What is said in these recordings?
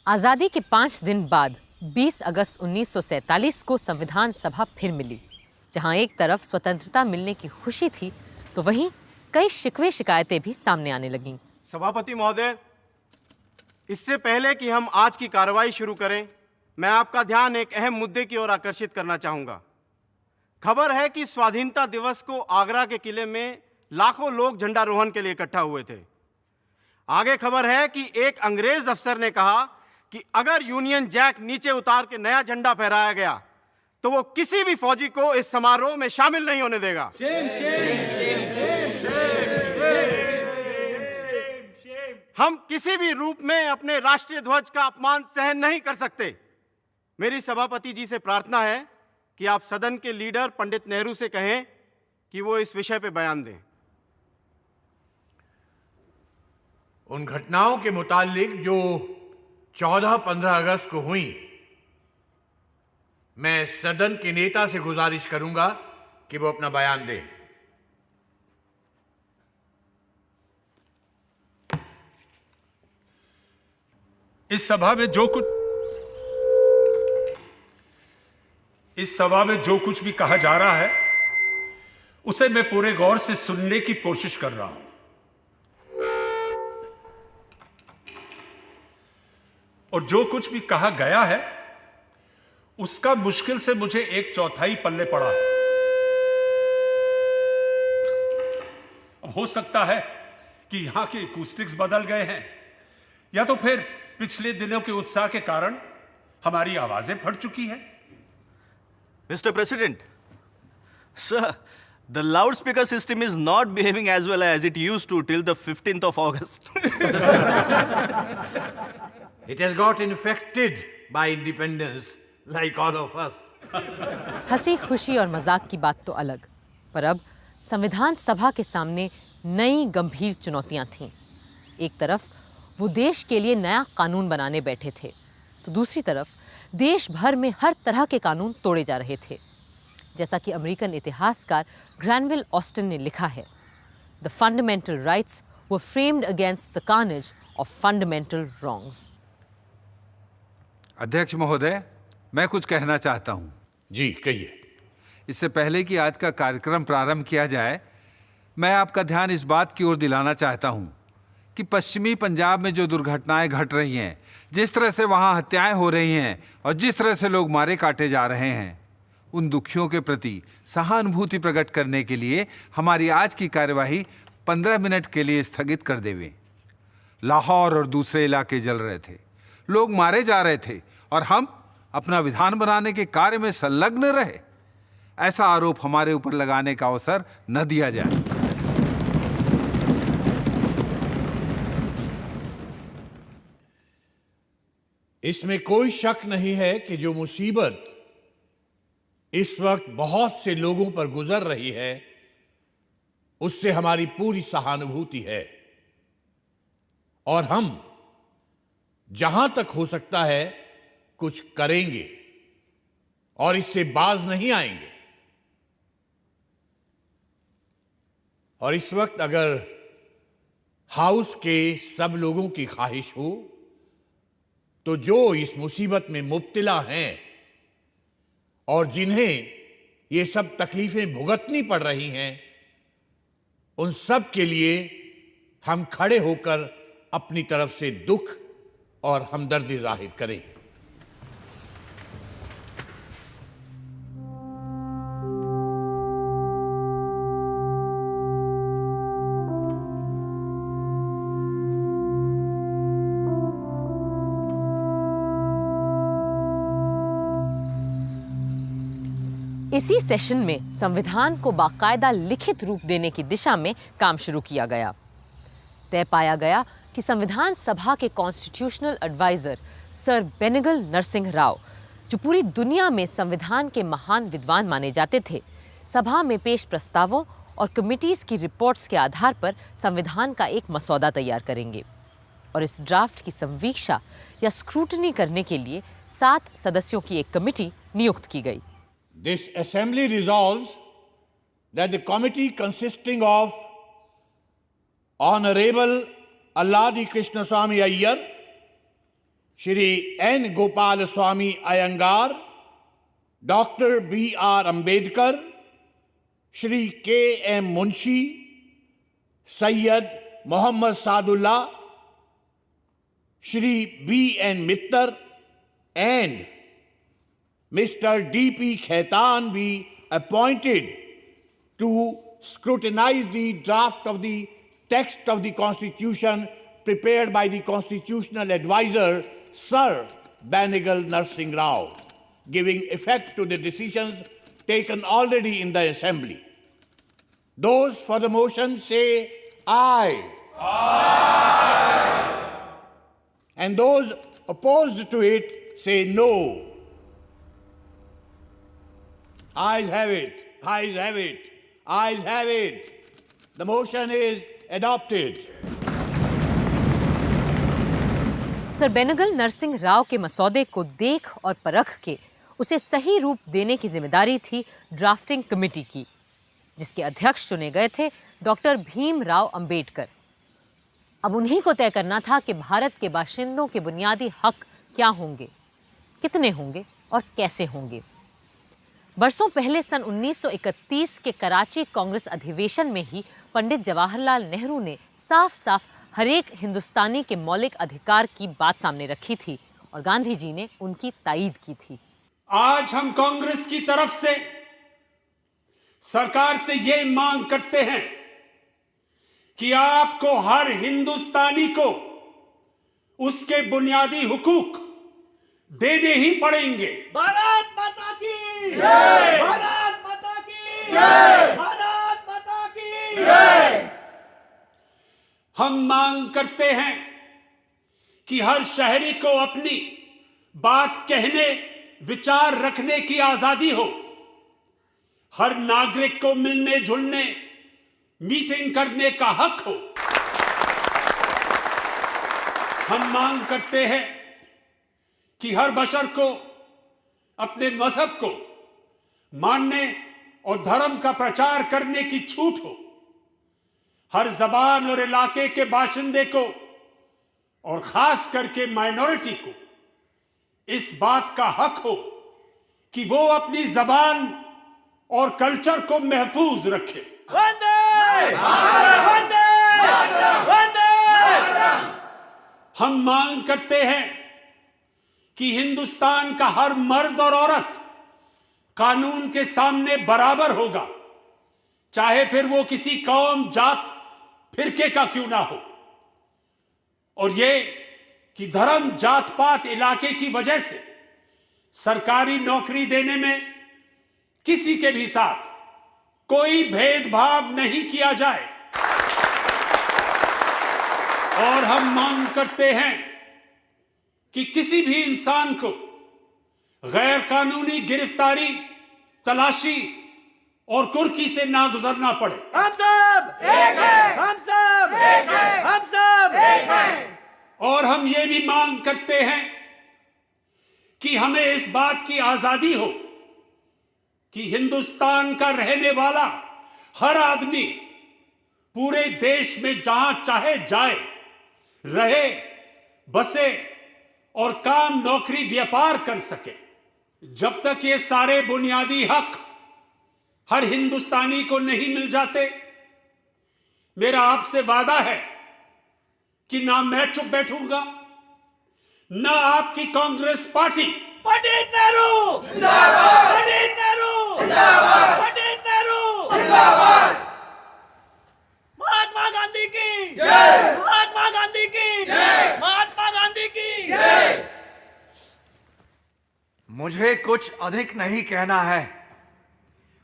आज़ादी के 5 दिन बाद 20 अगस्त 1947 को संविधान सभा फिर मिली, जहां एक तरफ स्वतंत्रता मिलने की खुशी थी तो वहीं कई शिकवे शिकायतें भी सामने आने लगीं। सभापति महोदय, इससे पहले कि हम आज की कार्रवाई शुरू करें, मैं आपका ध्यान एक अहम मुद्दे की ओर आकर्षित करना चाहूंगा। खबर है कि स्वाधीनता दिवस को आगरा के किले में लाखों लोग झंडारोहण के लिए इकट्ठा हुए थे। आगे खबर है कि एक अंग्रेज अफसर ने कहा कि अगर यूनियन जैक नीचे उतार के नया झंडा फहराया गया तो वो किसी भी फौजी को इस समारोह में शामिल नहीं होने देगा। हम किसी भी रूप में अपने राष्ट्रीय ध्वज का अपमान सहन नहीं कर सकते। मेरी सभापति जी से प्रार्थना है कि आप सदन के लीडर पंडित नेहरू से कहें कि वो इस विषय पे बयान दें। उन घटनाओं के मुतालिक जो 14-15 अगस्त को हुई, मैं सदन के नेता से गुजारिश करूंगा कि वो अपना बयान दें। इस सभा में जो कुछ भी कहा जा रहा है उसे मैं पूरे गौर से सुनने की कोशिश कर रहा हूं, और जो कुछ भी कहा गया है उसका मुश्किल से मुझे 1/4 पल्ले पड़ा है। अब हो सकता है कि यहां के एकूस्टिक्स बदल गए हैं, या तो फिर पिछले दिनों के उत्साह के कारण हमारी आवाजें फट चुकी हैं। Mr. President, sir, the loudspeaker system is not behaving as well as it used to till the 15th of August. It has got infected by independence like all of us. हंसी खुशी और मजाक की बात तो अलग, पर अब संविधान सभा के सामने नई गंभीर चुनौतियां थीं। एक तरफ वो देश के लिए नया कानून बनाने बैठे थे, तो दूसरी तरफ देश भर में हर तरह के कानून तोड़े जा रहे थे। जैसा कि अमेरिकन इतिहासकार ग्रैनविल ऑस्टिन ने लिखा है, the fundamental rights were framed against the carnage of fundamental wrongs. अध्यक्ष महोदय, मैं कुछ कहना चाहता हूं। जी कहिए। इससे पहले कि आज का कार्यक्रम प्रारंभ किया जाए, मैं आपका ध्यान इस बात की ओर दिलाना चाहता हूं कि पश्चिमी पंजाब में जो दुर्घटनाएं घट रही हैं, जिस तरह से वहां हत्याएं हो रही हैं और जिस तरह से लोग मारे काटे जा रहे हैं, उन दुखियों के प्रति सहानुभूति प्रकट करने के लिए हमारी आज की कार्यवाही 15 मिनट के लिए स्थगित कर देवें। लाहौर और दूसरे इलाके जल रहे थे, लोग मारे जा रहे थे और हम अपना विधान बनाने के कार्य में संलग्न रहे। ऐसा आरोप हमारे ऊपर लगाने का अवसर न दिया जाए। इसमें कोई शक नहीं है कि जो मुसीबत इस वक्त बहुत से लोगों पर गुजर रही है, उससे हमारी पूरी सहानुभूति है और हम जहां तक हो सकता है कुछ करेंगे और इससे बाज नहीं आएंगे। और इस वक्त अगर हाउस के सब लोगों की ख्वाहिश हो तो जो इस मुसीबत में मुब्तला हैं और जिन्हें ये सब तकलीफें भुगतनी पड़ रही हैं, उन सब के लिए हम खड़े होकर अपनी तरफ से दुख और हमदर्दी जाहिर करें। इसी सेशन में संविधान को बाकायदा लिखित रूप देने की दिशा में काम शुरू किया गया। तय पाया गया कि संविधान सभा के constitutional adviser sir Benegal Narasimha Rau, जो पूरी दुनिया में संविधान के महान विद्वान माने जाते थे, सभा में पेश प्रस्तावों और कमिटीज की रिपोर्ट्स के आधार पर संविधान का एक मसौदा तैयार करेंगे और इस ड्राफ्ट की संवीक्षा या स्क्रूटनी करने के लिए 7 सदस्यों की एक कमिटी नियुक्त की गई। This assembly resolves that the committee consisting of Honorable Alladi Krishnaswamy Iyer, Shri N Gopalaswami Ayyangar, doctor B.R. Ambedkar, Shri K.M. Munshi, Syed Mohammad Saadulla, Shri B.N. Mitter and Mr. D.P. Khaitan be appointed to scrutinize the draft of the text of the Constitution prepared by the Constitutional Advisor, Sir Banigal Narsingh Rao, giving effect to the decisions taken already in the Assembly. Those for the motion say aye. Aye. And those opposed to it say no. Ayes have it. Ayes have it. Ayes have it. The motion is adopted. Sir Benegal Narsing Rau के मसौदे को देख और परख के उसे सही रूप देने की जिम्मेदारी थी ड्राफ्टिंग कमेटी की, जिसके अध्यक्ष चुने गए थे डॉक्टर भीमराव अंबेडकर। अब उन्हीं को तय करना था कि भारत के बाशिंदों के बुनियादी हक क्या होंगे, कितने होंगे और कैसे होंगे। बरसों पहले सन 1931 के कराची कांग्रेस अधिवेशन में ही पंडित जवाहरलाल नेहरू ने साफ साफ हर एक हिंदुस्तानी के मौलिक अधिकार की बात सामने रखी थी और गांधी जी ने उनकी तायीद की थी। आज हम कांग्रेस की तरफ से सरकार से ये मांग करते हैं कि आपको हर हिंदुस्तानी को उसके बुनियादी हुकूक देने ही पड़ेंगे। भारत माता की जय! भारत माता की जय! भारत माता की जय! हम मांग करते हैं कि हर शहरी को अपनी बात कहने, विचार रखने की आजादी हो। हर नागरिक को मिलने जुलने, मीटिंग करने का हक हो। हम मांग करते हैं कि हर बशर को अपने मजहब को मानने और धर्म का प्रचार करने की छूट हो। हर जबान और इलाके के बाशिंदे को और खास करके माइनॉरिटी को इस बात का हक हो कि वो अपनी जबान और कल्चर को महफूज रखे। वंदे मातरम! वंदे मातरम! वंदे मातरम! हम मांग करते हैं कि हिंदुस्तान का हर मर्द और औरत कानून के सामने बराबर होगा, चाहे फिर वो किसी कौम, जात, फिरके का क्यों ना हो। और ये कि धर्म, जात पात, इलाके की वजह से सरकारी नौकरी देने में किसी के भी साथ कोई भेदभाव नहीं किया जाए। और हम मांग करते हैं कि किसी भी इंसान को गैर कानूनी गिरफ्तारी, तलाशी और कुर्की से ना गुजरना पड़े। हम सब एक हैं! हम सब एक हैं! हम सब एक हैं! और हम ये भी मांग करते हैं कि हमें इस बात की आजादी हो कि हिंदुस्तान का रहने वाला हर आदमी पूरे देश में जहां चाहे जाए, रहे, बसे और काम, नौकरी, व्यापार कर सके। जब तक ये सारे बुनियादी हक हर हिंदुस्तानी को नहीं मिल जाते, मेरा आपसे वादा है कि ना मैं चुप बैठूंगा, ना आपकी कांग्रेस पार्टी। पंडित नेहरू जिंदाबाद! पंडित नेहरू जिंदाबाद! पंडित नेहरू जिंदाबाद! महात्मा गांधी की जय! महात्मा गांधी की जय! महात्मा गांधी की जय! मुझे कुछ अधिक नहीं कहना है,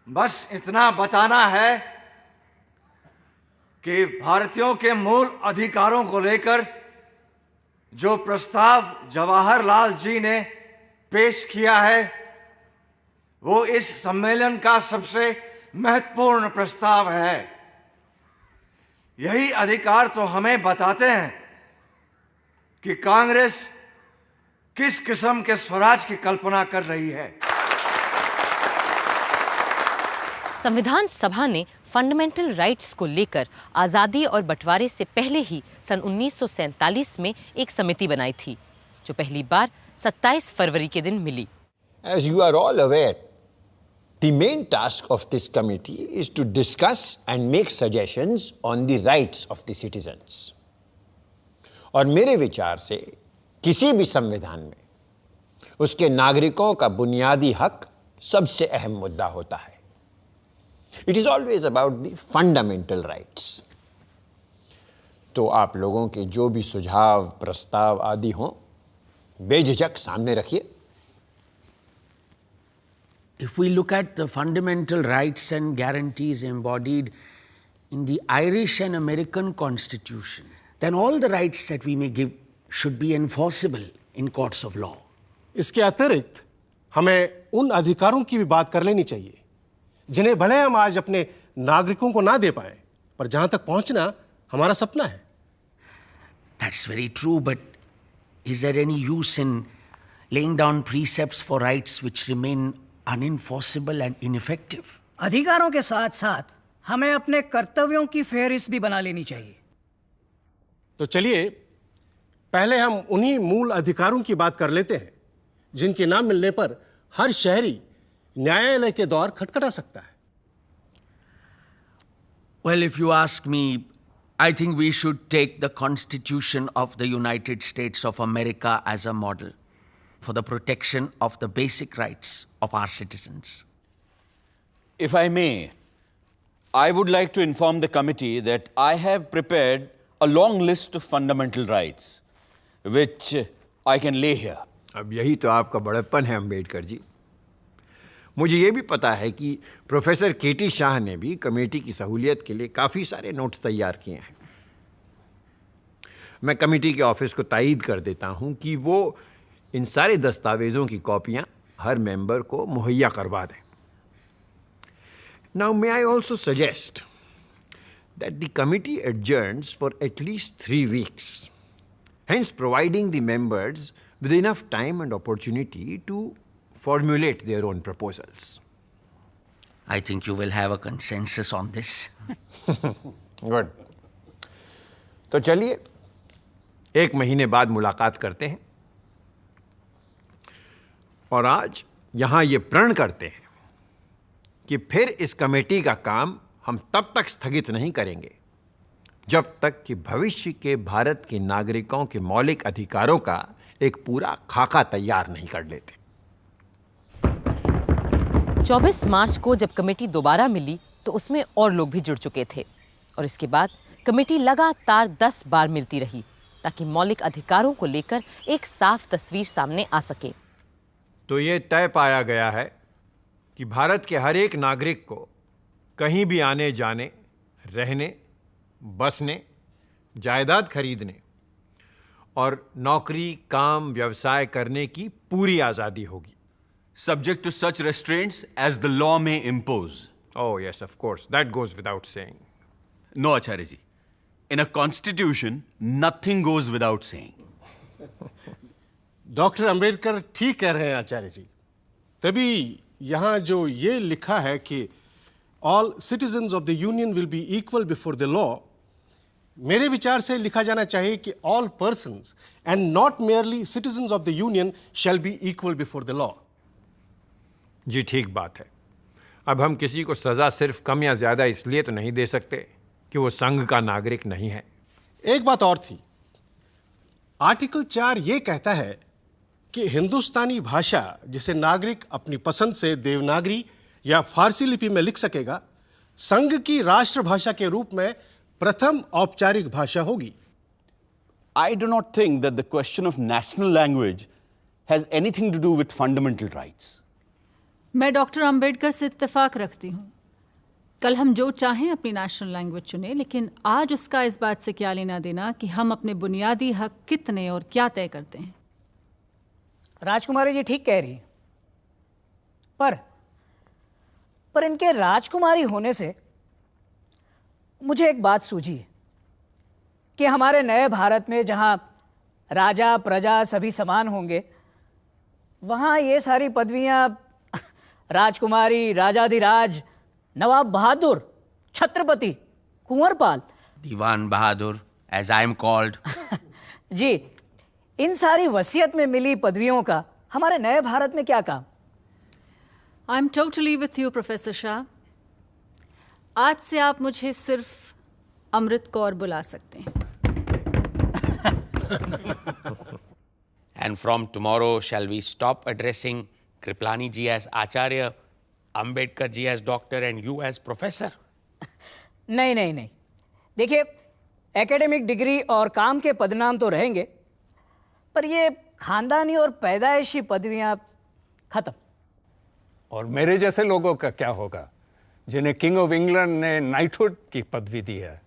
बस इतना बताना है कि भारतीयों के मूल अधिकारों को लेकर जो प्रस्ताव जवाहरलाल जी ने पेश किया है, वो इस सम्मेलन का सबसे महत्वपूर्ण प्रस्ताव है। यही अधिकार तो हमें बताते हैं कि कांग्रेस किस किस्म के स्वराज की कल्पना कर रही है। संविधान सभा ने फंडामेंटल राइट्स को लेकर आज़ादी और बंटवारे से पहले ही सन 1947 में एक समिति बनाई थी, जो पहली बार 27 फरवरी के दिन मिली। As you are all aware, the main task of this committee is to discuss and make suggestions on the rights of the citizens. और मेरे विचार से किसी भी संविधान में उसके नागरिकों का बुनियादी हक सबसे अहम मुद्दा होता है। It is always about the fundamental rights. तो आप लोगों के जो भी सुझाव, प्रस्ताव आदि हों, बेझिझक सामने रखिए। If we look at the fundamental rights and guarantees embodied in the Irish and American Constitution, then all the rights that we may give should be enforceable in courts of law. इसके अतिरिक्त हमें उन अधिकारों की भी बात कर लेनी चाहिए जिन्हें भले हम आज अपने नागरिकों को ना दे पाए, पर जहां तक पहुंचना हमारा सपना है। That's very true, but is there any use in laying down precepts for rights which remain unenforceable and ineffective? अधिकारों के साथ साथ हमें अपने कर्तव्यों की फेहरिस्त भी बना लेनी चाहिए। तो चलिए पहले हम उन्हीं मूल अधिकारों की बात कर लेते हैं जिनके नाम मिलने पर हर शहरी न्यायालय के द्वार खटखटा सकता है। Well, if you ask me, I think we should take the Constitution of the United States of America as a model for the protection of the basic rights of our citizens. If I may, I would like to inform the committee that I have prepared a long list of fundamental rights, which I can lay here. अब यही तो आपका बड़प्पन है अम्बेडकर जी। मुझे ये भी पता है कि प्रोफेसर केटी शाह ने भी कमेटी की सहूलियत के लिए काफ़ी सारे नोट्स तैयार किए हैं। मैं कमेटी के ऑफिस को तायीद कर देता हूं कि वो इन सारे दस्तावेज़ों की कॉपियां हर मेंबर को मुहैया करवा दें। Now may I also suggest that the committee adjourns for at least 3 weeks, hence providing the members with enough time and opportunity to formulate their own proposals. I think you will have a consensus on this. Good. तो चलिए 1 महीने बाद मुलाकात करते हैं और आज यहां ये प्रण करते हैं कि फिर इस कमेटी का काम हम तब तक स्थगित नहीं करेंगे जब तक कि भविष्य के भारत के नागरिकों के मौलिक अधिकारों का एक पूरा खाका तैयार नहीं कर लेते। 24 मार्च को जब कमेटी दोबारा मिली तो उसमें और लोग भी जुड़ चुके थे और इसके बाद कमेटी लगातार 10 बार मिलती रही ताकि मौलिक अधिकारों को लेकर एक साफ तस्वीर सामने आ सके। तो ये तय पाया गया है कि भारत के हर एक नागरिक को कहीं भी आने जाने, रहने, बसने, जायदाद खरीदने और नौकरी, काम, व्यवसाय करने की पूरी आज़ादी होगी। Subject to such restraints as the law may impose. Oh yes, of course. That goes without saying. No, Acharya ji. In a constitution, nothing goes without saying. Doctor Ambedkar ठीक कह रहे हैं आचार्य जी। तभी यहां जो ये लिखा है कि all citizens of the union will be equal before the law, मेरे विचार से लिखा जाना चाहिए कि all persons and not merely citizens of the union shall be equal before the law. जी ठीक बात है। अब हम किसी को सज़ा सिर्फ कम या ज़्यादा इसलिए तो नहीं दे सकते कि वो संघ का नागरिक नहीं है। एक बात और थी, आर्टिकल 4 ये कहता है कि हिंदुस्तानी भाषा जिसे नागरिक अपनी पसंद से देवनागरी या फारसी लिपि में लिख सकेगा, संघ की राष्ट्रभाषा के रूप में प्रथम औपचारिक भाषा होगी। I do not think that the question of national language has anything to do with fundamental rights. मैं डॉक्टर अंबेडकर से इत्तेफाक रखती हूँ। कल हम जो चाहें अपनी नेशनल लैंग्वेज चुनें, लेकिन आज उसका इस बात से क्या लेना देना कि हम अपने बुनियादी हक कितने और क्या तय करते हैं। राजकुमारी जी ठीक कह रही हैं, पर इनके राजकुमारी होने से मुझे एक बात सूझी कि हमारे नए भारत में जहां राजा प्रजा सभी समान होंगे, वहां ये सारी पदवियां राजकुमारी, राजाधिराज, नवाब बहादुर, Chhatrapati, Kunwarpal, Diwan Bahadur, as I am called. जी, इन सारी वसीयत में मिली पदवियों का हमारे नए भारत में क्या काम? I am totally with you professor Shah. आज से आप मुझे सिर्फ अमृत कौर बुला सकते हैं। And from tomorrow, shall we stop addressing Kriplani ji as Acharya, Ambedkar ji as doctor, and you as professor? नहीं नहीं नहीं, देखिए एकेडमिक डिग्री और काम के पदनाम तो रहेंगे, पर ये खानदानी और पैदाइशी पदवियां खत्म। और मेरे जैसे लोगों का क्या होगा जिन्हें किंग ऑफ इंग्लैंड ने नाइटहुड की पदवी दी है?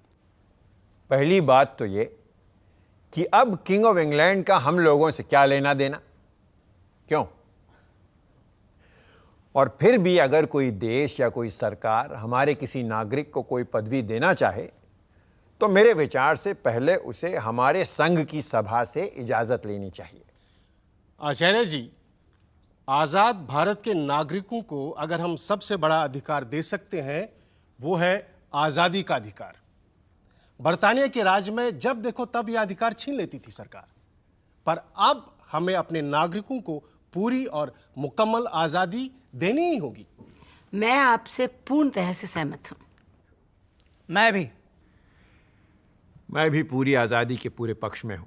पहली बात तो ये कि अब किंग ऑफ इंग्लैंड का हम लोगों से क्या लेना देना, क्यों? और फिर भी अगर कोई देश या कोई सरकार हमारे किसी नागरिक को कोई पदवी देना चाहे तो मेरे विचार से पहले उसे हमारे संघ की सभा से इजाजत लेनी चाहिए। आचार्य जी, आजाद भारत के नागरिकों को अगर हम सबसे बड़ा अधिकार दे सकते हैं वो है आजादी का अधिकार। बर्तानिया के राज में जब देखो तब यह अधिकार छीन लेती थी सरकार, पर अब हमें अपने नागरिकों को पूरी और मुकम्मल आजादी देनी ही होगी। मैं आपसे पूर्णतः से सहमत हूं। मैं भी पूरी आजादी के पूरे पक्ष में हूं।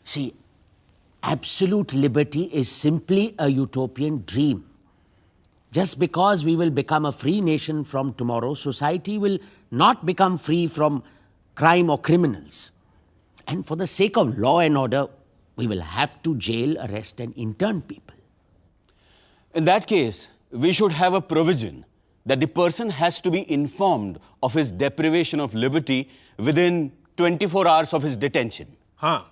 See, absolute liberty is simply a utopian dream. Just because we will become a free nation from tomorrow, society will not become free from crime or criminals. And for the sake of law and order, we will have to jail, arrest, and intern people. In that case, we should have a provision that the person has to be informed of his deprivation of liberty within 24 hours of his detention. हाँ,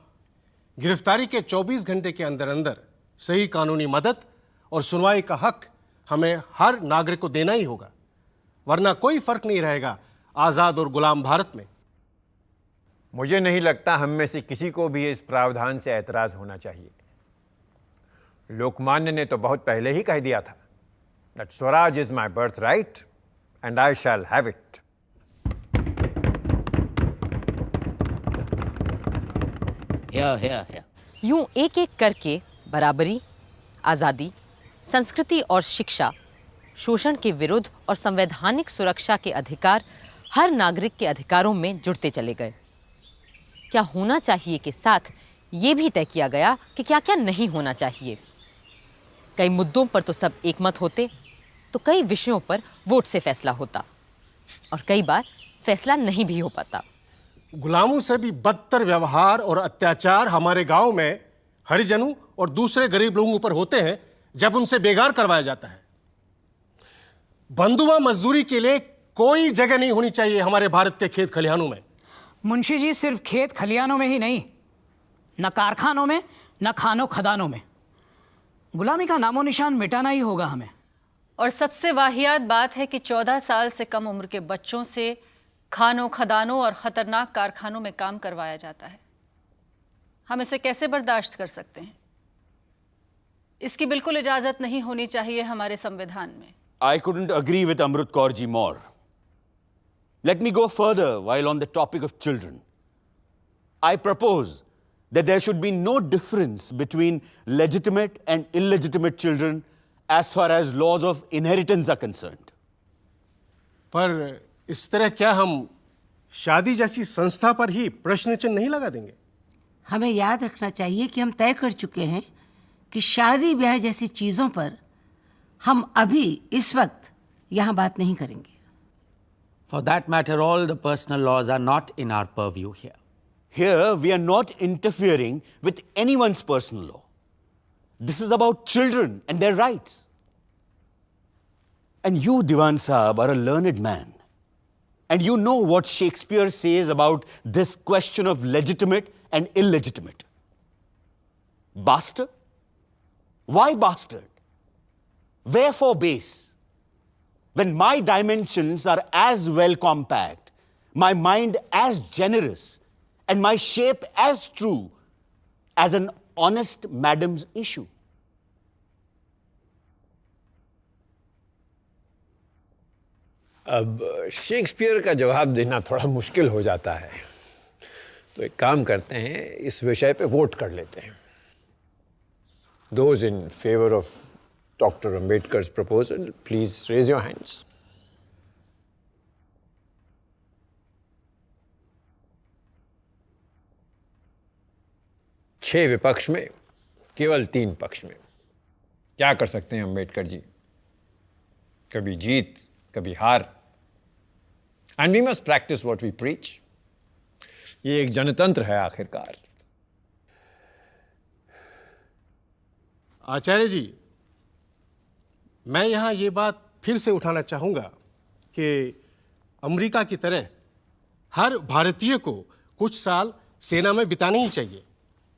गिरफ्तारी के 24 घंटे के अंदर अंदर सही कानूनी मदद और सुनवाई का हक हमें हर नागरिक को देना ही होगा, वरना कोई फर्क नहीं रहेगा आजाद और गुलाम भारत में। मुझे नहीं लगता हम में से किसी को भी इस प्रावधान से ऐतराज होना चाहिए। लोकमान्य ने तो बहुत पहले ही कह दिया था that Swaraj is my birthright and I shall have it. Here. यूं एक एक करके बराबरी, आज़ादी, संस्कृति और शिक्षा, शोषण के विरुद्ध और संवैधानिक सुरक्षा के अधिकार हर नागरिक के अधिकारों में जुड़ते चले गए। क्या होना चाहिए के साथ ये भी तय किया गया कि क्या क्या नहीं होना चाहिए। कई मुद्दों पर तो सब एकमत होते, तो कई विषयों पर वोट से फैसला होता और कई बार फैसला नहीं भी हो पाता। गुलामों से भी बदतर व्यवहार और अत्याचार हमारे गांव में हरिजनों और दूसरे गरीब लोगों पर होते हैं जब उनसे बेगार करवाया जाता है। बंधुआ मजदूरी के लिए कोई जगह नहीं होनी चाहिए हमारे भारत के खेत खलिहानों में। मुंशी जी, सिर्फ खेत खलिहानों में ही नहीं, न कारखानों में, न खानों खदानों में। गुलामी का नामो निशान मिटाना ही होगा हमें। और सबसे वाहियात बात है कि 14 साल से कम उम्र के बच्चों से खानों खदानों और ख़तरनाक कारखानों में काम करवाया जाता है। हम इसे कैसे बर्दाश्त कर सकते हैं? इसकी बिल्कुल इजाज़त नहीं होनी चाहिए हमारे संविधान में। I couldn't agree with Amrit Kaur ji more. Let me go further while on the topic of children. I propose that there should be no difference between legitimate and illegitimate children as far as laws of inheritance are concerned. पर इस तरह क्या हम शादी जैसी संस्था पर ही प्रश्न चिन्ह नहीं लगा देंगे? हमें याद रखना चाहिए कि हम तय कर चुके हैं कि शादी ब्याह जैसी चीजों पर हम अभी इस वक्त यहां बात नहीं करेंगे। For that matter, all the personal laws are not in our purview here. Here, we are not interfering with anyone's personal law. This is about children and their rights. And you, Diwan Sahab, are a learned man. And you know what Shakespeare says about this question of legitimate and illegitimate. Bastard? Why bastard? Wherefore base? When my dimensions are as well compact, my mind as generous, and my shape as true as an honest madam's issue. अब Shakespeare का जवाब देना थोड़ा मुश्किल हो जाता है, तो एक काम करते हैं, इस विषय पे वोट कर लेते हैं। Those in favor of Dr. Ambedkar's proposal, please raise your hands. छह विपक्ष में, केवल 3 पक्ष में। क्या कर सकते हैं अंबेडकर जी? कभी जीत, कभी हार। And we must practice what we preach. ये एक जनतंत्र है आखिरकार। आचार्य जी, मैं यहां ये बात फिर से उठाना चाहूंगा कि अमेरिका की तरह हर भारतीय को कुछ साल सेना में बिताने ही चाहिए।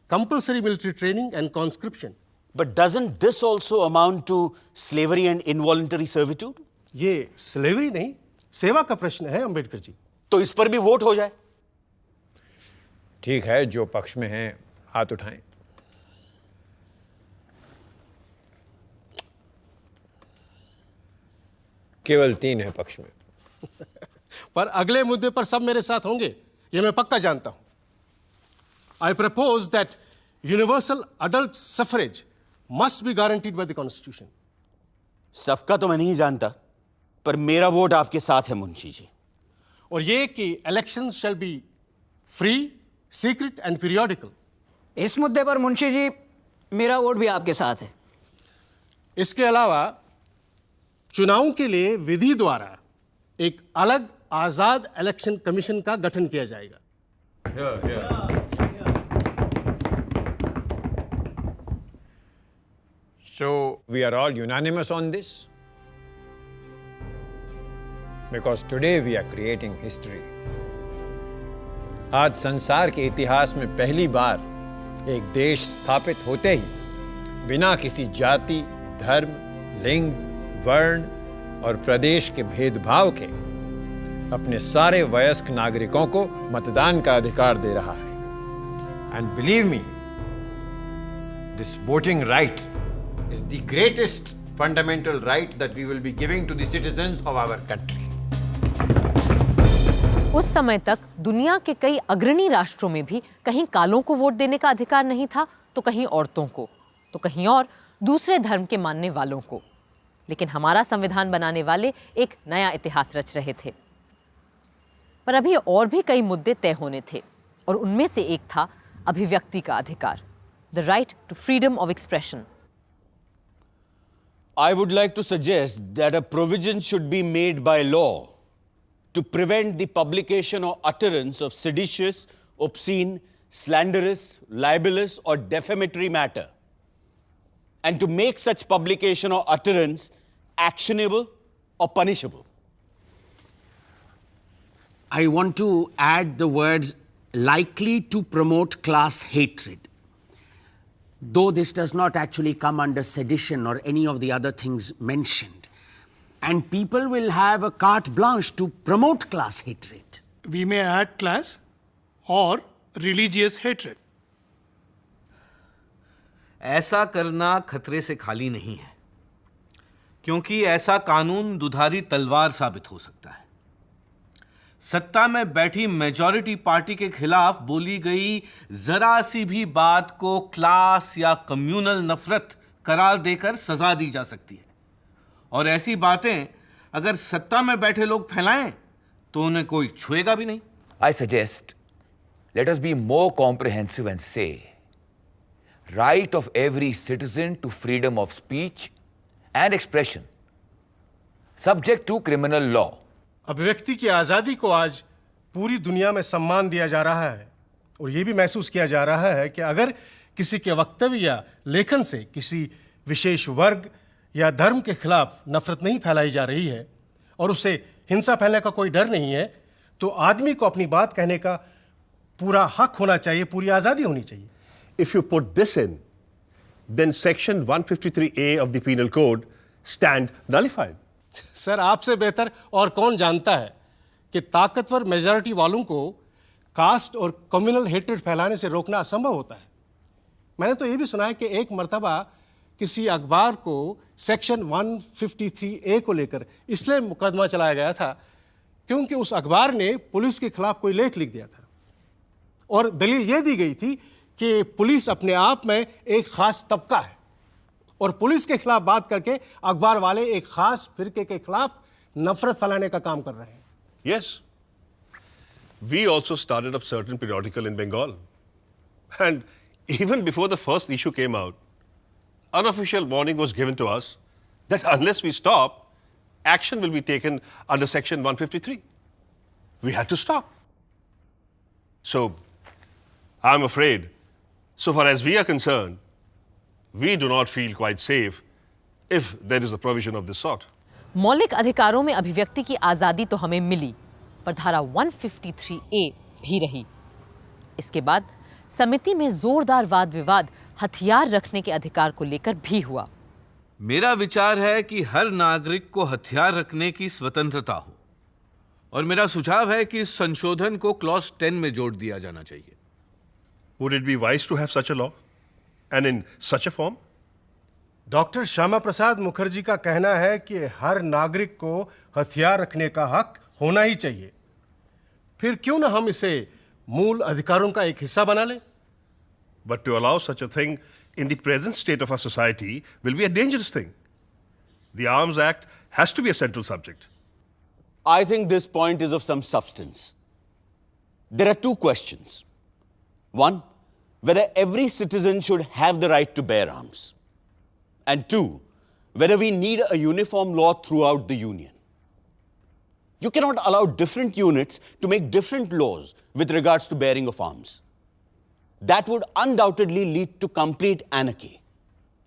Compulsory military training and conscription. But doesn't this also amount to slavery and involuntary servitude? ये स्लेवरी नहीं, सेवा का प्रश्न है अंबेडकर जी। तो इस पर भी वोट हो जाए। ठीक है, जो पक्ष में हैं हाथ उठाएं। केवल 3 है पक्ष में। पर अगले मुद्दे पर सब मेरे साथ होंगे, ये मैं पक्का जानता हूं। I propose that universal adult suffrage must be guaranteed by the Constitution. सबका तो मैं नहीं जानता, पर मेरा वोट आपके साथ है मुंशी जी। और ये कि elections shall be free, secret and periodical. इस मुद्दे पर मुंशी जी मेरा वोट भी आपके साथ है। इसके अलावा चुनावों के लिए विधि द्वारा एक अलग आजाद इलेक्शन कमीशन का गठन किया जाएगा। So we are all unanimous on this? Because today we are creating history. आज संसार के इतिहास में पहली बार एक देश स्थापित होते ही बिना किसी जाति, धर्म, लिंग, वर्ण और प्रदेश के भेदभाव के अपने सारे वयस्क नागरिकों को मतदान का अधिकार दे रहा है। And believe me, this voting right is the greatest fundamental right that we will be giving to the citizens of our country. उस समय तक दुनिया के कई अग्रणी राष्ट्रों में भी कहीं कालों को वोट देने का अधिकार नहीं था, तो कहीं औरतों को, तो कहीं और दूसरे धर्म के मानने वालों को। लेकिन हमारा संविधान बनाने वाले एक नया इतिहास रच रहे थे। पर अभी और भी कई मुद्दे तय होने थे, और उनमें से एक था अभिव्यक्ति का अधिकार, the right to freedom of expression. I would like to suggest that a provision should be made by law to prevent the publication or utterance of seditious, obscene, slanderous, libelous, or defamatory matter, and to make such publication or utterance actionable or punishable. I want to add the words likely to promote class hatred. Though this does not actually come under sedition or any of the other things mentioned. And people will have a carte blanche to promote class hatred. We may add class or religious hatred. ऐसा करना खतरे से खाली नहीं है, क्योंकि ऐसा कानून दुधारी तलवार साबित हो सकता है। सत्ता में बैठी मेजॉरिटी पार्टी के खिलाफ बोली गई जरा सी भी बात को क्लास या कम्युनल नफरत करार देकर सजा दी जा सकती है, और ऐसी बातें अगर सत्ता में बैठे लोग फैलाएं तो उन्हें कोई छुएगा भी नहीं। I suggest let us be more comprehensive and say right of every citizen to freedom of speech and expression subject to criminal law. अभिव्यक्ति की आज़ादी को आज पूरी दुनिया में सम्मान दिया जा रहा है, और ये भी महसूस किया जा रहा है कि अगर किसी के वक्तव्य या लेखन से किसी विशेष वर्ग या धर्म के खिलाफ नफरत नहीं फैलाई जा रही है और उसे हिंसा फैलने का कोई डर नहीं है, तो आदमी को अपनी बात कहने का पूरा हक होना चाहिए, पूरी आज़ादी होनी चाहिए। If you put this in, then section 153A of the penal code stand nullified. Sir, आपसे बेहतर और कौन जानता है कि ताकतवर मेजॉरिटी वालों को कास्ट और कम्युनल हेट्रेड फैलाने से रोकना असंभव होता है। मैंने तो ये भी सुना है कि एक मर्तबा किसी अखबार को सेक्शन 153A को लेकर इसलिए मुकदमा चलाया गया था क्योंकि उस अखबार ने पुलिस के खिलाफ कोई लेख लिख दिया था। और दलील यह दी गई थी कि पुलिस अपने आप में एक खास तबका है और पुलिस के खिलाफ बात करके अखबार वाले एक खास फिरके के खिलाफ नफरत फैलाने का काम कर रहे हैं। Yes. We also started up certain periodical in Bengal. And even before the first issue came out, unofficial warning was given to us that unless we stop, action will be taken under Section 153. We had to stop. So, I'm afraid, so far as we are concerned, we do not feel quite safe if there is a provision of this sort. मौलिक अधिकारों में अभिव्यक्ति की आजादी तो हमें मिली, पर धारा 153A भी रही। इसके बाद समिति में जोरदार वाद विवाद हथियार रखने के अधिकार को लेकर भी हुआ। मेरा विचार है कि हर नागरिक को हथियार रखने की स्वतंत्रता हो और मेरा सुझाव है कि इस संशोधन को क्लॉज 10 में जोड़ दिया जाना चाहिए। Would it be wise to have such a law and in such a form? Doctor Shyama Prasad Mukherjee का कहना है कि हर नागरिक को हथियार रखने का हक होना ही चाहिए। फिर क्यों ना हम इसे मूल अधिकारों का एक हिस्सा बना लें? But to allow such a thing in the present state of our society will be a dangerous thing. The Arms Act has to be a central subject. I think this point is of some substance. There are two questions. One, whether every citizen should have the right to bear arms. And two, whether we need a uniform law throughout the Union. You cannot allow different units to make different laws with regards to bearing of arms. That would undoubtedly lead to complete anarchy.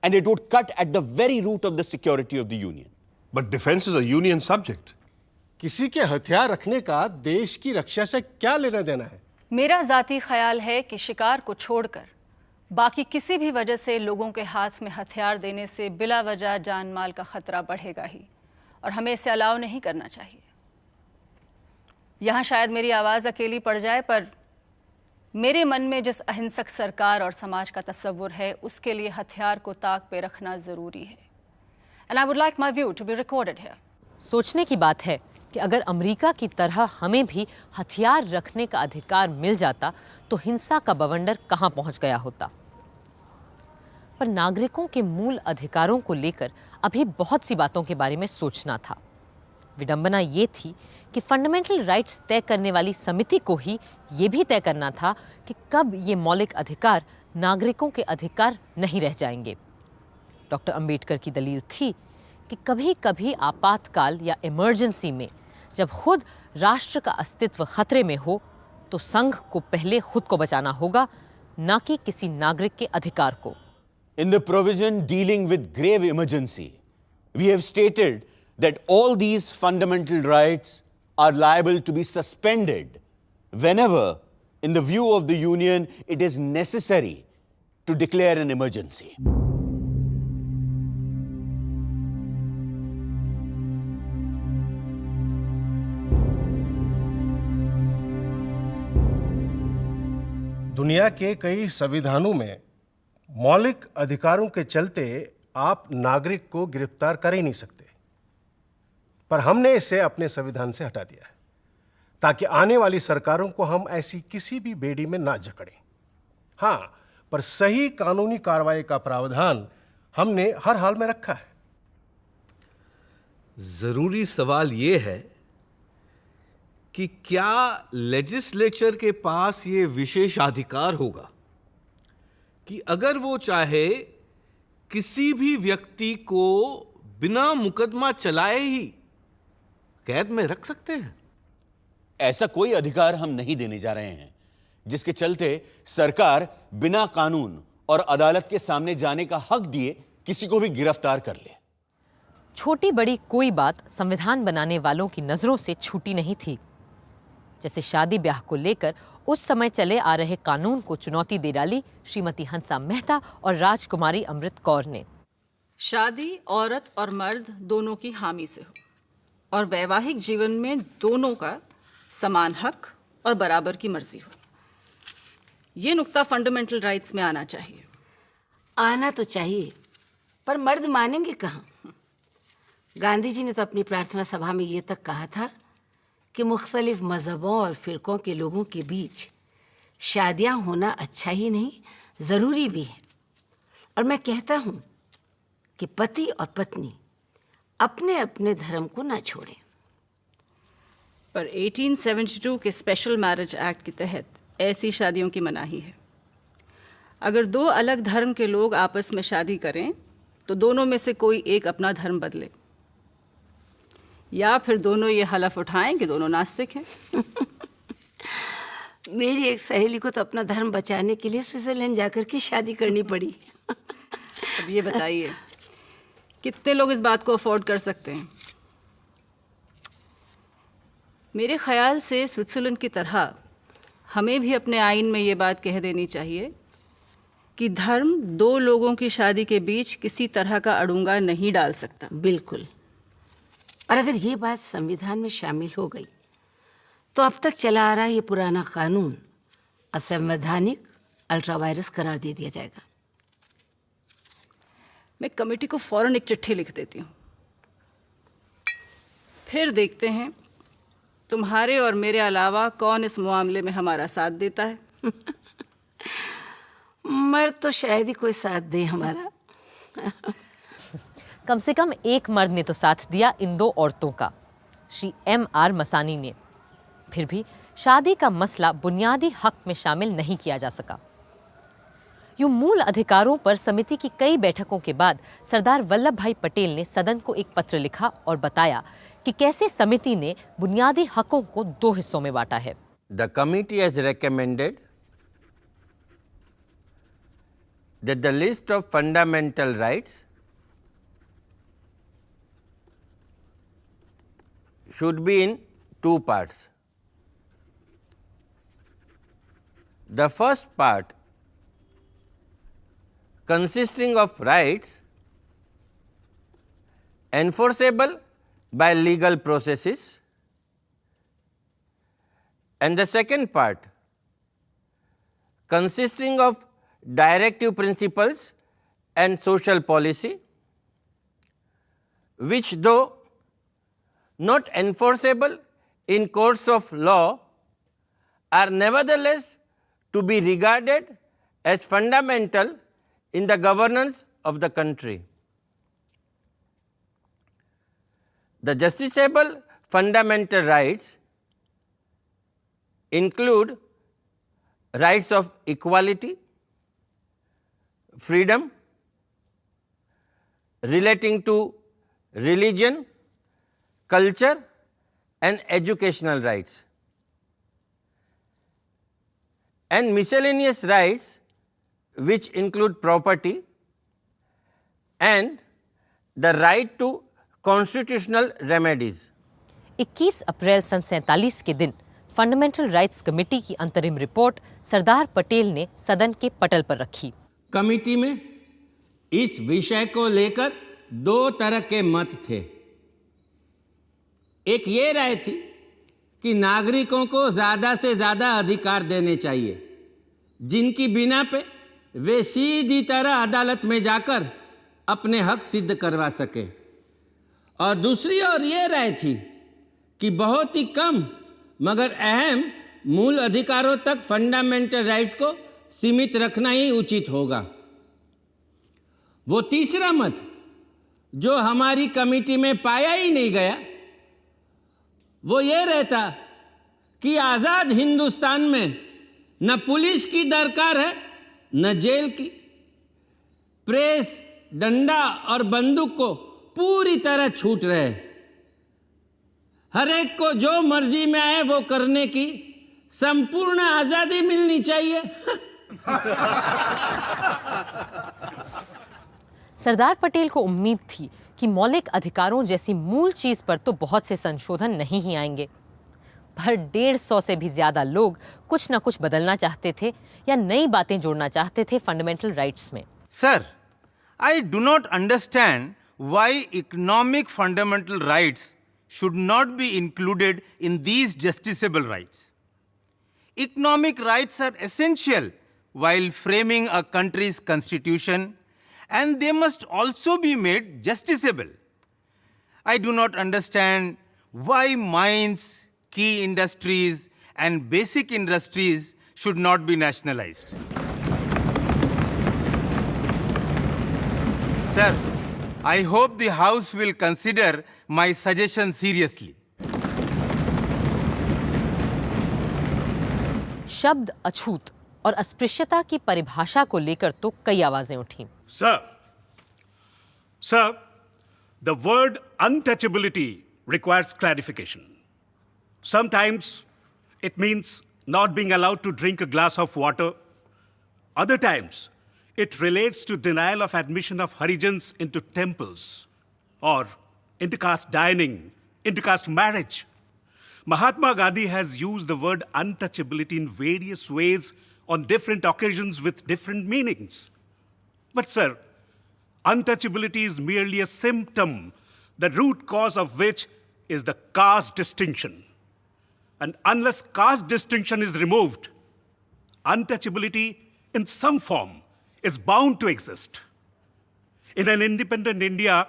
And it would cut at the very root of the security of the Union. But defense is a Union subject. किसी के हथियार रखने का देश की रक्षा से क्या लेना देना है? मेरा जाती ख्याल है कि शिकार को छोड़कर बाकी किसी भी वजह से लोगों के हाथ में हथियार देने से बिला वजह जान माल का खतरा बढ़ेगा ही और हमें इसे अलाउ नहीं करना चाहिए। यहाँ शायद मेरी आवाज़ अकेली पड़ जाए, पर मेरे मन में जिस अहिंसक सरकार और समाज का तस्वुर है उसके लिए हथियार को ताक पे रखना ज़रूरी है। And I would like my view to be recorded here. सोचने की बात है कि अगर अमेरिका की तरह हमें भी हथियार रखने का अधिकार मिल जाता तो हिंसा का बवंडर कहां पहुंच गया होता। पर नागरिकों के मूल अधिकारों को लेकर अभी बहुत सी बातों के बारे में सोचना था। विडंबना ये थी कि फंडामेंटल राइट्स तय करने वाली समिति को ही ये भी तय करना था कि कब ये मौलिक अधिकार नागरिकों के अधिकार नहीं रह जाएंगे। डॉक्टर अंबेडकर की दलील थी कि कभी कभी आपातकाल या इमरजेंसी में जब खुद राष्ट्र का अस्तित्व खतरे में हो तो संघ को पहले खुद को बचाना होगा, ना कि किसी नागरिक के अधिकार को। In the provision dealing with grave emergency, we have stated that all these fundamental rights are liable to be suspended whenever, in the view of the Union, it is necessary to declare an emergency. दुनिया के कई संविधानों में मौलिक अधिकारों के चलते आप नागरिक को गिरफ्तार कर ही नहीं सकते, पर हमने इसे अपने संविधान से हटा दिया है ताकि आने वाली सरकारों को हम ऐसी किसी भी बेड़ी में ना जकड़ें। हाँ, पर सही कानूनी कार्रवाई का प्रावधान हमने हर हाल में रखा है। जरूरी सवाल यह है कि क्या लेजिस्लेचर के पास ये विशेषाधिकार होगा कि अगर वो चाहे किसी भी व्यक्ति को बिना मुकदमा चलाए ही कैद में रख सकते हैं? ऐसा कोई अधिकार हम नहीं देने जा रहे हैं जिसके चलते सरकार बिना कानून और अदालत के सामने जाने का हक दिए किसी को भी गिरफ्तार कर ले। छोटी बड़ी कोई बात संविधान बनाने वालों की नजरों से छूटी नहीं थी। जैसे शादी ब्याह को लेकर उस समय चले आ रहे कानून को चुनौती दे डाली श्रीमती हंसा मेहता और राजकुमारी अमृत कौर ने। शादी औरत और मर्द दोनों की हामी से हो और वैवाहिक जीवन में दोनों का समान हक और बराबर की मर्जी हो। ये नुक्ता फंडामेंटल राइट्स में आना चाहिए। आना तो चाहिए, पर मर्द मानेंगे कहाँ? गांधी जी ने तो अपनी प्रार्थना सभा में ये तक कहा था कि मुख्तलिफ मजहबों और फिरकों के लोगों के बीच शादियां होना अच्छा ही नहीं, जरूरी भी है। और मैं कहता हूं कि पति और पत्नी अपने अपने धर्म को ना छोड़ें। पर 1872 के स्पेशल मैरिज एक्ट के तहत ऐसी शादियों की मनाही है। अगर दो अलग धर्म के लोग आपस में शादी करें तो दोनों में से कोई एक अपना धर्म बदले, या फिर दोनों ये हलफ उठाएं कि दोनों नास्तिक हैं। मेरी एक सहेली को तो अपना धर्म बचाने के लिए स्विट्जरलैंड जाकर के शादी करनी पड़ी। अब ये बताइए कितने लोग इस बात को अफोर्ड कर सकते हैं? मेरे ख्याल से स्विट्जरलैंड की तरह हमें भी अपने आइन में ये बात कह देनी चाहिए कि धर्म दो लोगों की शादी के बीच किसी तरह का अड़ंगा नहीं डाल सकता। बिल्कुल। और अगर ये बात संविधान में शामिल हो गई तो अब तक चला आ रहा ये पुराना कानून असंवैधानिक अल्ट्रावायरस करार दे दिया जाएगा। मैं कमेटी को फौरन एक चिट्ठी लिख देती हूँ, फिर देखते हैं तुम्हारे और मेरे अलावा कौन इस मामले में हमारा साथ देता है। मर्द तो शायद ही कोई साथ दे हमारा। कम से कम एक मर्द ने तो साथ दिया इन दो औरतों का, श्री M.R. मसानी ने। फिर भी शादी का मसला बुनियादी हक में शामिल नहीं किया जा सका। यूं मूल अधिकारों पर समिति की कई बैठकों के बाद सरदार वल्लभ भाई पटेल ने सदन को एक पत्र लिखा और बताया कि कैसे समिति ने बुनियादी हकों को दो हिस्सों में बांटा है। The committee has recommended that the list of fundamental rights should be in two parts. The first part consisting of rights enforceable by legal processes, and the second part consisting of directive principles and social policy, which though not enforceable in courts of law are nevertheless to be regarded as fundamental in the governance of the country. The justiciable fundamental rights include rights of equality, freedom, relating to religion, culture and educational rights, and miscellaneous rights which include property and the right to constitutional remedies. 21 अप्रैल सन 47 के दिन fundamental rights committee की अंतरिम report Sardar Patel ने सदन के पटल पर रखी। कमेटी में इस विषय को लेकर दो तरह के मत थे। एक ये राय थी कि नागरिकों को ज़्यादा से ज़्यादा अधिकार देने चाहिए, जिनकी बिना पे वे सीधी तरह अदालत में जाकर अपने हक सिद्ध करवा सके। और दूसरी ओर ये राय थी कि बहुत ही कम मगर अहम मूल अधिकारों तक फंडामेंटल राइट्स को सीमित रखना ही उचित होगा। वो तीसरा मत जो हमारी कमेटी में पाया ही नहीं गया, वो ये रहता कि आज़ाद हिंदुस्तान में न पुलिस की दरकार है न जेल की। प्रेस, डंडा और बंदूक को पूरी तरह छूट रहे। हर एक को जो मर्जी में आए वो करने की संपूर्ण आज़ादी मिलनी चाहिए। सरदार पटेल को उम्मीद थी कि मौलिक अधिकारों जैसी मूल चीज पर तो बहुत से संशोधन नहीं ही आएंगे, पर 150 से भी ज्यादा लोग कुछ न कुछ बदलना चाहते थे या नई बातें जोड़ना चाहते थे फंडामेंटल राइट्स में। Sir, I do not understand why economic fundamental rights should not be included in these justiciable rights. Economic rights are essential while framing a country's constitution, and they must also be made justiciable. I do not understand why mines, key industries, and basic industries should not be nationalized. Sir, I hope the House will consider my suggestion seriously. शब्द अछूत और अस्पृश्यता की परिभाषा को लेकर तो कई आवाजें उठीं। Sir, the word untouchability requires clarification. Sometimes it means not being allowed to drink a glass of water. Other times, it relates to denial of admission of Harijans into temples or intercaste dining, intercaste marriage. Mahatma Gandhi has used the word untouchability in various ways on different occasions with different meanings. But, sir, untouchability is merely a symptom, the root cause of which is the caste distinction. And unless caste distinction is removed, untouchability in some form is bound to exist. In an independent India,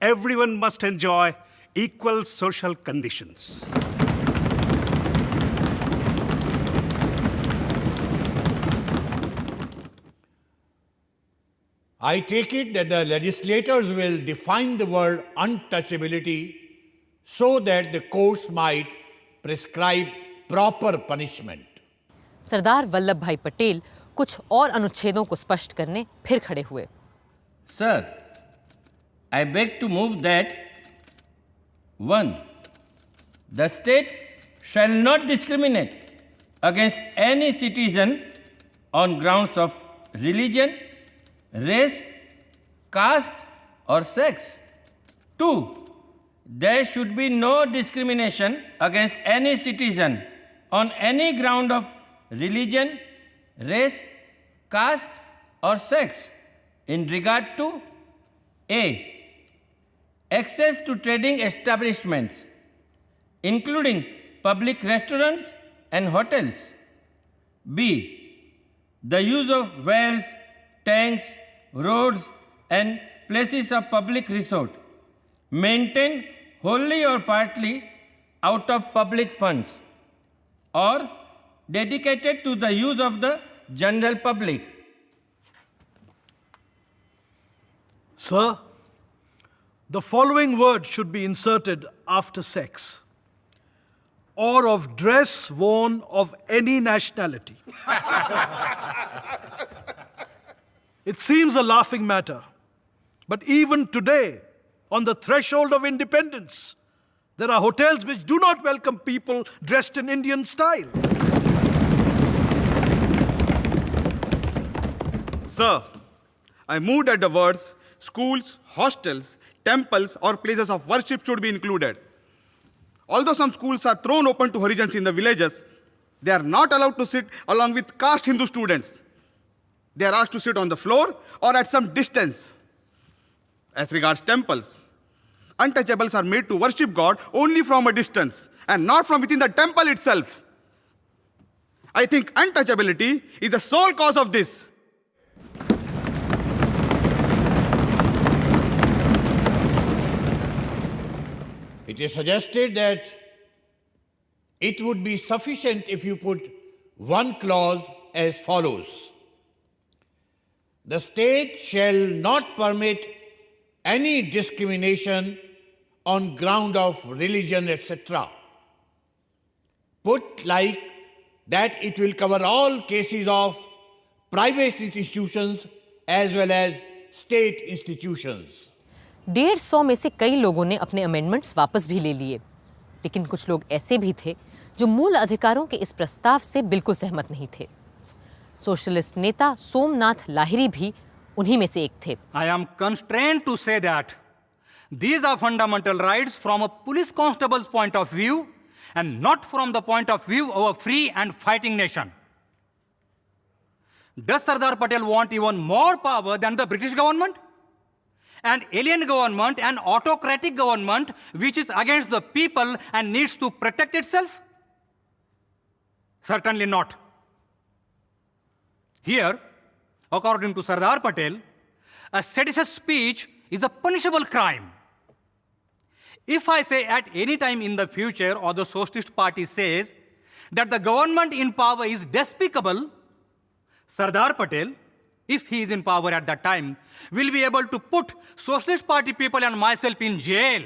everyone must enjoy equal social conditions. I take it that the legislators will define the word untouchability so that the courts might prescribe proper punishment. Sardar Vallabh भाई पटेल कुछ और अनुच्छेदों को स्पष्ट करने फिर खड़े हुए। Sir, I beg to move that 1. The state shall not discriminate against any citizen on grounds of religion, race, caste, or sex. 2. There should be no discrimination against any citizen on any ground of religion, race, caste, or sex in regard to A. Access to trading establishments, including public restaurants and hotels. B. The use of wells, tanks, roads, and places of public resort, maintained wholly or partly out of public funds, or dedicated to the use of the general public. Sir, the following word should be inserted after sex: or of dress worn of any nationality. It seems a laughing matter, but even today, on the threshold of independence, there are hotels which do not welcome people dressed in Indian style. Sir, I moved that the words schools, hostels, temples, or places of worship should be included. Although some schools are thrown open to Harijans in the villages, they are not allowed to sit along with caste Hindu students. They are asked to sit on the floor or at some distance. As regards temples, untouchables are made to worship God only from a distance and not from within the temple itself. I think untouchability is the sole cause of this. It is suggested that it would be sufficient if you put one clause as follows: the state shall not permit any discrimination on ground of religion, etc. Put like that, it will cover all cases of private institutions as well as state institutions. 150 में से कई लोगों ने अपने amendments वापस भी ले लिए, लेकिन कुछ लोग ऐसे भी थे जो मूल अधिकारों के इस प्रस्ताव से बिल्कुल सहमत नहीं थे। सोशलिस्ट नेता सोमनाथ लाहिरी भी उन्हीं में से एक थे। I am constrained to say that these are fundamental rights from a police constable's point of view and not from the point of view of a free and fighting nation. Does Sardar Patel want even more power than the British government? An alien government, an autocratic government which is against the people and needs to protect itself? Certainly not. Here, according to Sardar Patel, a seditious speech is a punishable crime. If I say at any time in the future, or the Socialist Party says, that the government in power is despicable, Sardar Patel, if he is in power at that time, will be able to put Socialist Party people and myself in jail.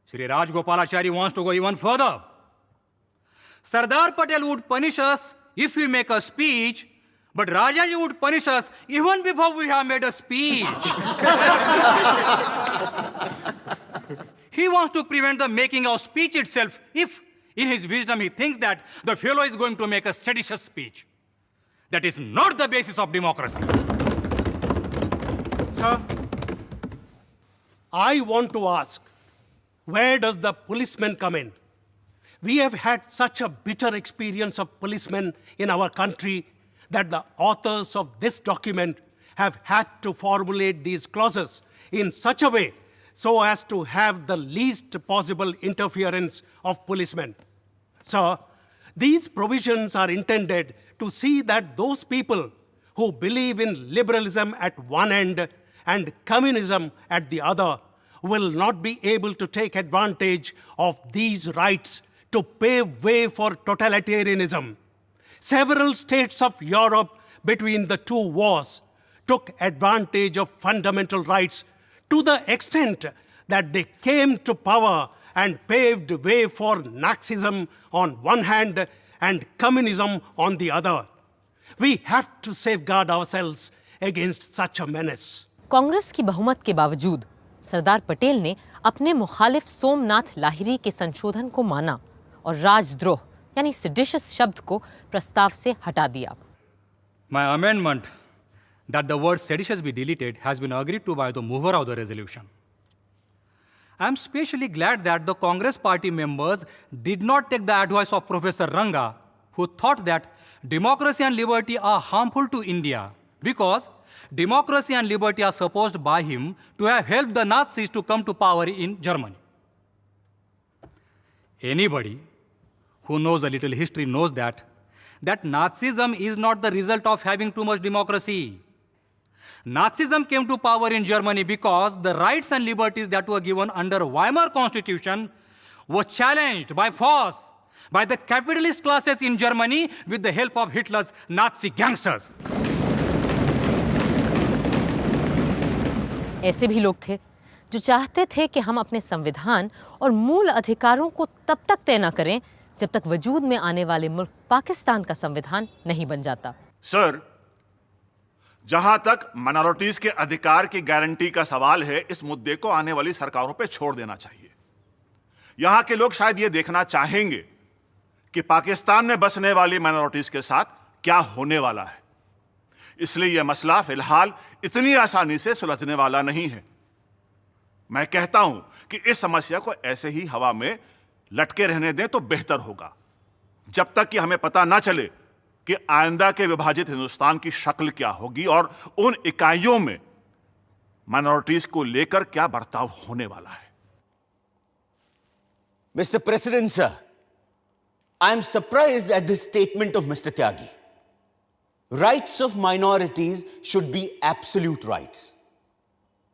Shri Rajgopalachari wants to go even further. Sardar Patel would punish us if we make a speech, but Rajaji would punish us even before we have made a speech. He wants to prevent the making of speech itself if, in his wisdom, he thinks that the fellow is going to make a seditious speech. That is not the basis of democracy. Sir, I want to ask, where does the policeman come in? We have had such a bitter experience of policemen in our country that the authors of this document have had to formulate these clauses in such a way so as to have the least possible interference of policemen. Sir, these provisions are intended to see that those people who believe in liberalism at one end and communism at the other will not be able to take advantage of these rights to pave way for totalitarianism. Several states of Europe between the two wars took advantage of fundamental rights to the extent that they came to power and paved way for Nazism on one hand and communism on the other. We have to safeguard ourselves against such a menace. Congress की बहुमत के बावजूद सरदार पटेल ने अपने मुखालिफ सोमनाथ लाहिरी के संशोधन को माना और राजद्रोह यानी सेडिशियस शब्द को प्रस्ताव से हटा दिया. My amendment that the word seditious be deleted has been agreed to by the mover of the resolution. I am especially glad that the Congress party members did not take the advice of Professor Ranga, who thought that democracy and liberty are harmful to India because democracy and liberty are supposed by him to have helped the Nazis to come to power in Germany. Anybody who knows a little history knows that Nazism is not the result of having too much democracy. Nazism came to power in Germany because the rights and liberties that were given under Weimar Constitution were challenged by force by the capitalist classes in Germany with the help of Hitler's Nazi gangsters. ऐसे भी लोग थे जो चाहते थे कि हम अपने संविधान और मूल अधिकारों को तब तक तय न करें जब तक वजूद में आने वाले मुल्क पाकिस्तान का संविधान नहीं बन जाता. सर, जहां तक माइनॉरिटीज के अधिकार की गारंटी का सवाल है, इस मुद्दे को आने वाली सरकारों पे छोड़ देना चाहिए. यहां के लोग शायद ये देखना चाहेंगे कि पाकिस्तान में बसने वाली माइनॉरिटीज के साथ क्या होने वाला है. इसलिए यह मसला फिलहाल इतनी आसानी से सुलझने वाला नहीं है. मैं कहता हूं कि इस समस्या को ऐसे ही हवा में लटके रहने दें तो बेहतर होगा, जब तक कि हमें पता ना चले कि आइंदा के विभाजित हिंदुस्तान की शक्ल क्या होगी और उन इकाइयों में माइनॉरिटीज को लेकर क्या बर्ताव होने वाला है. Mr. President, sir, I am surprised at this statement of Mr. Tyagi. Rights of minorities should be absolute rights.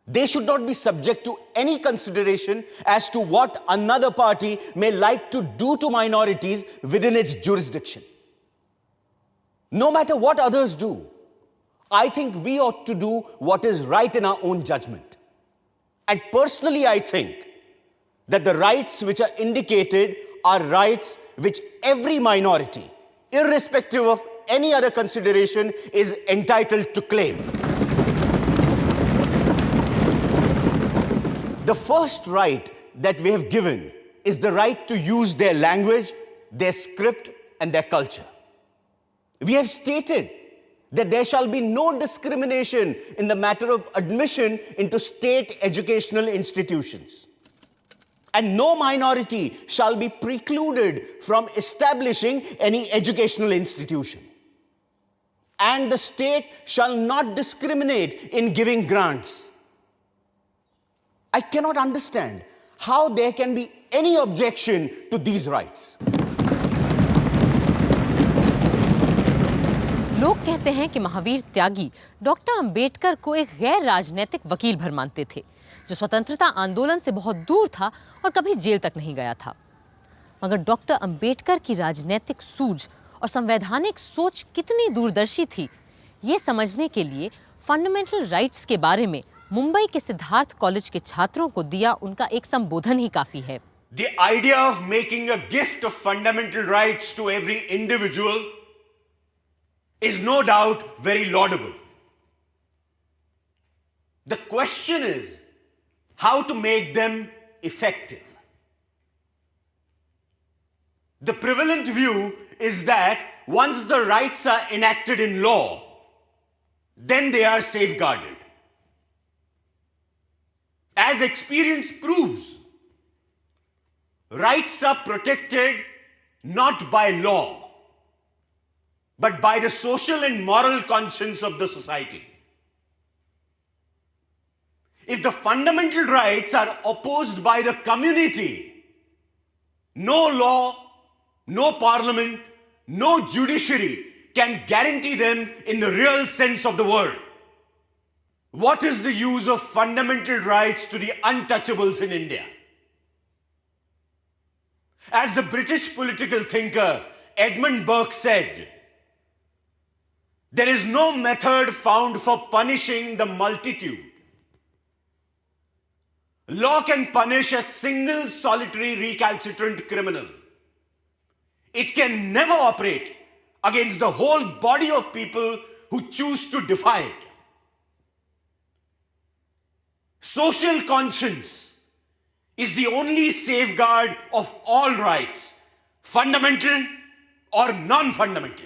They should not be subject to any consideration as to what another party may like to do to minorities within its jurisdiction. No matter what others do, I think we ought to do what is right in our own judgment. And personally, I think that the rights which are indicated are rights which every minority, irrespective of any other consideration, is entitled to claim. The first right that we have given is the right to use their language, their script, and their culture. We have stated that there shall be no discrimination in the matter of admission into state educational institutions. And no minority shall be precluded from establishing any educational institution. And the state shall not discriminate in giving grants. I cannot understand how there can be any objection to these rights. लोग कहते हैं कि महावीर त्यागी doctor Ambedkar को एक गैर राजनीतिक वकील भर मानते थे, जो स्वतंत्रता आंदोलन से बहुत दूर था और कभी जेल तक नहीं गया था. मगर डॉक्टर अंबेडकर की राजनीतिक सूझ और संवैधानिक सोच कितनी दूरदर्शी थी, ये समझने के लिए फंडामेंटल राइट्स के बारे में मुंबई के सिद्धार्थ कॉलेज के छात्रों को दिया उनका एक संबोधन ही काफी है। The idea of making a gift of fundamental rights to every individual is no doubt very laudable. The question is how to make them effective. The prevalent view is that once the rights are enacted in law, then they are safeguarded. As experience proves, rights are protected not by law, but by the social and moral conscience of the society. If the fundamental rights are opposed by the community, no law, no parliament, no judiciary can guarantee them in the real sense of the word. What is the use of fundamental rights to the untouchables in India? As the British political thinker Edmund Burke said, there is no method found for punishing the multitude. Law can punish a single solitary recalcitrant criminal. It can never operate against the whole body of people who choose to defy it. Social conscience is the only safeguard of all rights, fundamental or non-fundamental.